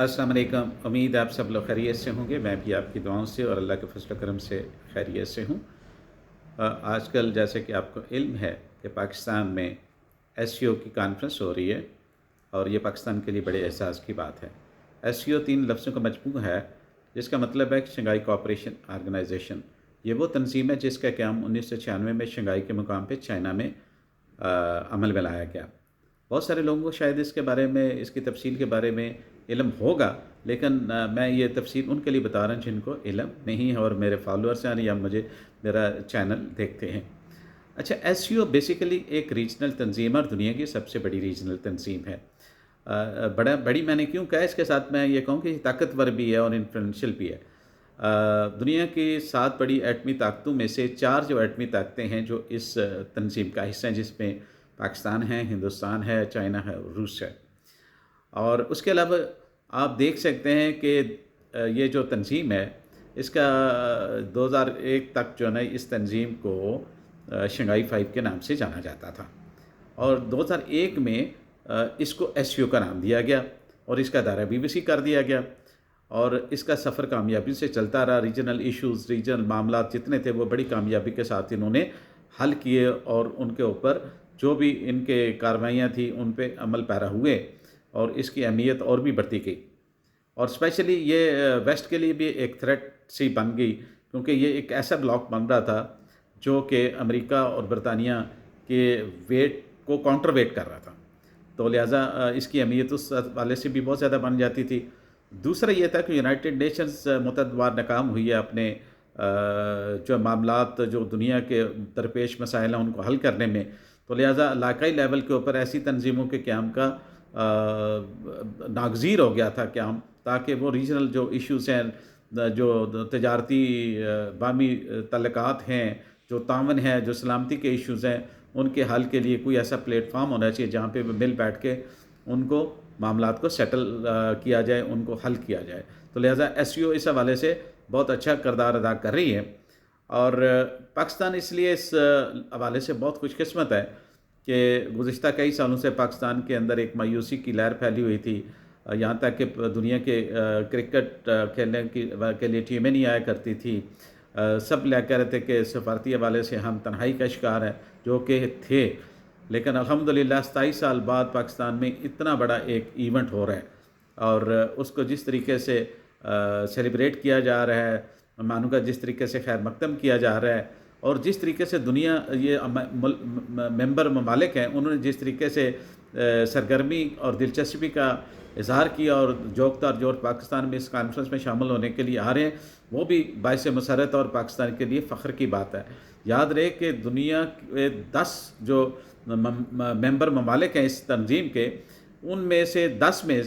अस्सलाम वालेकुम। उम्मीद आप सब लोग खैरियत से होंगे। मैं भी आपकी दुआओं से और अल्लाह के फज़ल करम से खैरियत से हूँ। आजकल जैसे कि आपको इल्म है कि पाकिस्तान में एससीओ की कॉन्फ्रेंस हो रही है और ये पाकिस्तान के लिए बड़े एहसास की बात है। एससीओ 3 लफ्ज़ों का मजमू है जिसका मतलब है कि शंघाई कोऑपरेशन ऑर्गेनाइजेशन। ये वो तंजीम है जिसका क़याम 1996 में शंघाई के मुकाम पे चाइना में अमल में लाया गया। बहुत सारे लोगों को शायद इसके बारे में, इसकी तफसील के बारे में इल्म होगा, लेकिन मैं ये तफसील उनके लिए बता रहा हूँ जिनको इल्म नहीं है और मेरे फॉलोअर्स हैं या मेरा चैनल देखते हैं। अच्छा, एससीओ बेसिकली एक रीजनल तंजीम है और दुनिया की सबसे बड़ी रीजनल तंजीम है। बड़ी मैंने क्यों कहा, इसके साथ मैं ये कहूँ कि ताकतवर भी है और इन्फ्लुएंशियल भी है। दुनिया की 7 बड़ी एटमी ताकतों में से 4 जो एटमी ताकतें हैं जो इस तंजीम का हिस्सा हैं, जिसमें पाकिस्तान है, हिंदुस्तान है, चाइना है और रूस है। और उसके अलावा आप देख सकते हैं कि ये जो तंजीम है इसका 2001 तक जो है ना, इस तंजीम को शंघाई 5 के नाम से जाना जाता था और 2001 में इसको एससीओ का नाम दिया गया और इसका दायरा भी वसी कर दिया गया और इसका सफ़र कामयाबी से चलता रहा। रीजनल इश्यूज़, रीजनल मामला जितने थे वो बड़ी कामयाबी के साथ इन्होंने हल किए और उनके ऊपर जो भी इनके कार्रवाइयाँ थी उन पे अमल पैरा हुए और इसकी अहमियत और भी बढ़ती गई। और स्पेशली ये वेस्ट के लिए भी एक थ्रेट सी बन गई, क्योंकि ये एक ऐसा ब्लॉक बन रहा था जो कि अमेरिका और बरतानिया के वेट को काउंटर वेट कर रहा था, तो लिहाजा इसकी अहमियत उस वाले से भी बहुत ज़्यादा बन जाती थी। दूसरा ये था कि यूनाइटेड नेशंस मुतअद्दिद बार नाकाम हुई है अपने जो मामलात, जो दुनिया के दरपेश मसाइल हैं उनको हल करने में, तो लिहाजा इलाकाई लेवल के ऊपर ऐसी तंजीमों के क़याम का नागज़ीर हो गया था क़याम, ताकि वो रीजनल जो इश्यूज़ हैं, जो तजारती बामी तल्लुकात हैं, जो तावन है, जो सलामती के इश्यूज़ हैं, उनके हल के लिए कोई ऐसा प्लेटफार्म होना चाहिए जहाँ पे मिल बैठ के उनको मामलात को सेटल किया जाए, उनको हल किया जाए। तो लिहाजा एससीओ इस हवाले से बहुत अच्छा किरदार अदा कर रही है और पाकिस्तान इसलिए इस हवाले से बहुत खुशकिस्मत है कि गुज़िश्ता कई सालों से पाकिस्तान के अंदर एक मायूसी की लहर फैली हुई थी। यहाँ तक कि दुनिया के क्रिकेट खेलने के लिए टीमें नहीं आया करती थी। सब लग कह रहे थे कि सफारती हवाले से हम तन्हाई का शिकार हैं, जो कि थे, लेकिन अल्हम्दुलिल्लाह 27 साल बाद पाकिस्तान में इतना बड़ा एक इवेंट हो रहा है और उसको जिस तरीके से सेलिब्रेट किया जा रहा है, मानू का जिस तरीके से खैर मकदम किया जा रहा है और जिस तरीके से दुनिया ये मेंबर ममालिक हैं उन्होंने जिस तरीके से सरगर्मी और दिलचस्पी का इजहार किया और जोकदार जोर पाकिस्तान में इस कॉन्फ्रेंस में शामिल होने के लिए आ रहे हैं, वो भी बाइस मसरत और पाकिस्तान के लिए फ़ख्र की बात है। याद रहे कि दुनिया के 10 जो मेंबर ममालिक हैं इस तंजीम के, उनमें से 10 में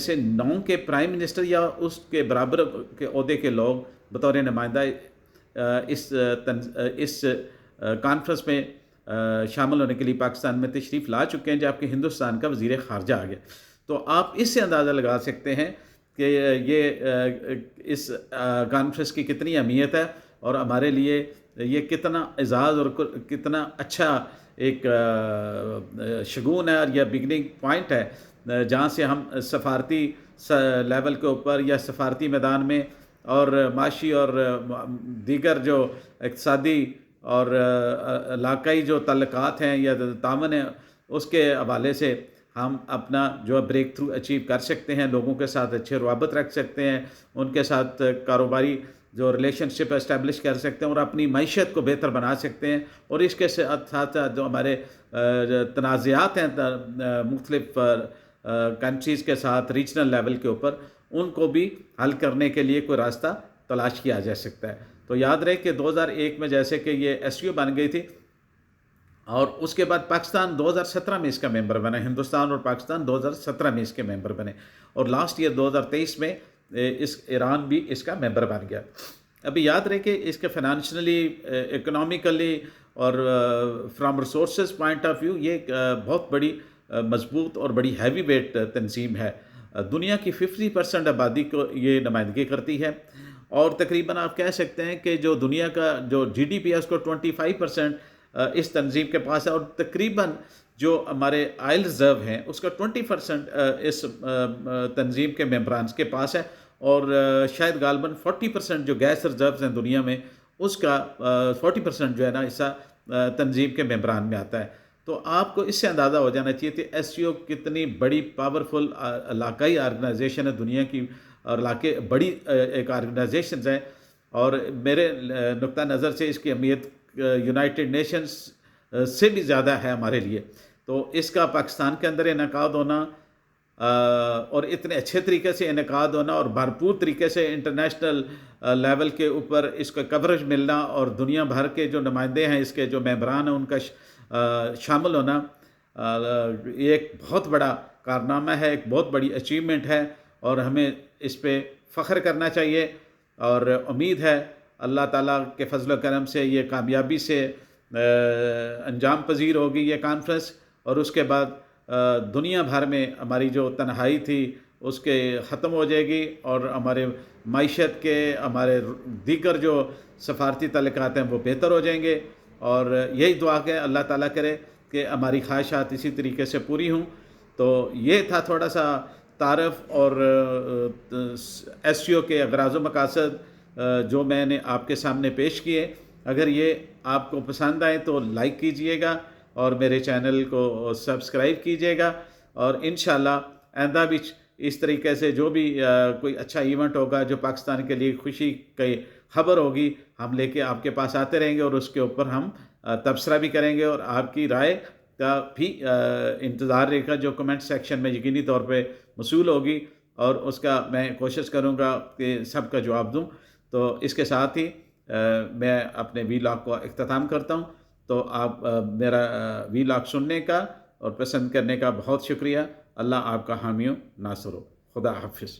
से 9 के प्राइम मिनिस्टर या उसके बराबर के ओहदे के लोग बतौर नुमाइंदा इस कॉन्फ्रेंस में शामिल होने के लिए पाकिस्तान में तशरीफ़ ला चुके हैं, जबकि हिंदुस्तान का वज़ीर ख़ारजा आ गया। तो आप इससे अंदाज़ा लगा सकते हैं कि ये इस कॉन्फ्रेंस की कितनी अहमियत है और हमारे लिए ये कितना एजाज़ और कितना अच्छा एक शगुन है और यह बिगनिंग पॉइंट है जहाँ से हम सफारती लेवल के ऊपर या सफारती मैदान में और माशी और दीगर जो इक़्तिसादी और इलाकाई जो तल्लुकात हैं या तावन है, उसके हवाले से हम अपना जो ब्रेक थ्रू अचीव कर सकते हैं, लोगों के साथ अच्छे रवाबत रख सकते हैं, उनके साथ कारोबारी जो रिलेशनशिप इस्टेब्लिश कर सकते हैं और अपनी मईशत को बेहतर बना सकते हैं। और इसके साथ साथ जो हमारे तनाज़ात हैं मुख्तलिफ कंट्रीज़ के साथ रीजनल लेवल के ऊपर, उनको भी हल करने के लिए कोई रास्ता तलाश किया जा सकता है। तो याद रहे कि 2001 में जैसे कि ये एससीओ बन गई थी और उसके बाद पाकिस्तान 2017 में इसका मेंबर बना, हिंदुस्तान और पाकिस्तान 2017 में इसके मेंबर बने और लास्ट ईयर 2023 में इस ईरान भी इसका मेंबर बन गया। अभी याद रहे कि इसके फाइनेंशियली, इकोनॉमिकली और from resources point of view ये एक बहुत बड़ी मजबूत और बड़ी हैवी वेट तंजीम है। दुनिया की 50% आबादी को ये नुमाइंदगी करती है और तकरीबन आप कह सकते हैं कि जो दुनिया का जो जीडीपी है उसको 25% इस तंजीम के पास है और तकरीबन جو ہمارے آئل ریزرو ہیں اس کا 20% اس تنظیم کے ممبرانز کے پاس ہے، اور شاید غالباً 40% جو گیس ریزروز ہیں دنیا میں اس کا 40% جو ہے نا حصہ تنظیم کے ممبران میں آتا ہے۔ تو آپ کو اس سے اندازہ ہو جانا چاہیے کہ ایس سی او کتنی بڑی پاورفل علاقائی آرگنائزیشن ہے دنیا کی، اور علاقے بڑی ایک آرگنائزیشنز ہیں، اور میرے نقطہ نظر سے اس کی اہمیت یونائٹڈ نیشنز سے بھی زیادہ ہے ہمارے لیے۔ تو اس کا پاکستان کے اندر انعقاد ہونا، اور اتنے اچھے طریقے سے انعقاد ہونا، اور بھرپور طریقے سے انٹرنیشنل لیول کے اوپر اس کا کوریج ملنا، اور دنیا بھر کے جو نمائندے ہیں اس کے جو ممبران ہیں ان کا شامل ہونا، یہ ایک بہت بڑا کارنامہ ہے، ایک بہت بڑی اچیومنٹ ہے، اور ہمیں اس پہ فخر کرنا چاہیے، اور امید ہے اللہ تعالیٰ کے فضل و کرم سے یہ کامیابی سے انجام پذیر ہوگی یہ کانفرنس، اور اس کے بعد دنیا بھر میں ہماری جو تنہائی تھی اس کے ختم ہو جائے گی، اور ہمارے معیشت کے، ہمارے دیگر جو سفارتی تعلقات ہیں وہ بہتر ہو جائیں گے، اور یہی دعا کہ اللہ تعالیٰ کرے کہ ہماری خواہشات اسی طریقے سے پوری ہوں۔ تو یہ تھا تھوڑا سا تعارف اور ایس سی او کے اغراض و مقاصد جو میں نے آپ کے سامنے پیش کیے۔ اگر یہ آپ کو پسند آئے تو لائک کیجئے گا، اور میرے چینل کو سبسکرائب کیجئے گا، اور انشاءاللہ آئندہ بھی اس طریقے سے جو بھی کوئی اچھا ایونٹ ہوگا جو پاکستان کے لیے خوشی کی خبر ہوگی ہم لے کے آپ کے پاس آتے رہیں گے، اور اس کے اوپر ہم تبصرہ بھی کریں گے، اور آپ کی رائے کا بھی انتظار رہے گا جو کمنٹ سیکشن میں یقینی طور پہ موصول ہوگی، اور اس کا میں کوشش کروں گا کہ سب کا جواب دوں۔ تو اس کے ساتھ ہی میں اپنے وی لاگ کو اختتام کرتا ہوں۔ تو آپ میرا وی لاگ سننے کا اور پسند کرنے کا بہت شکریہ۔ اللہ آپ کا حامی و ناصر ہو۔ خدا حافظ۔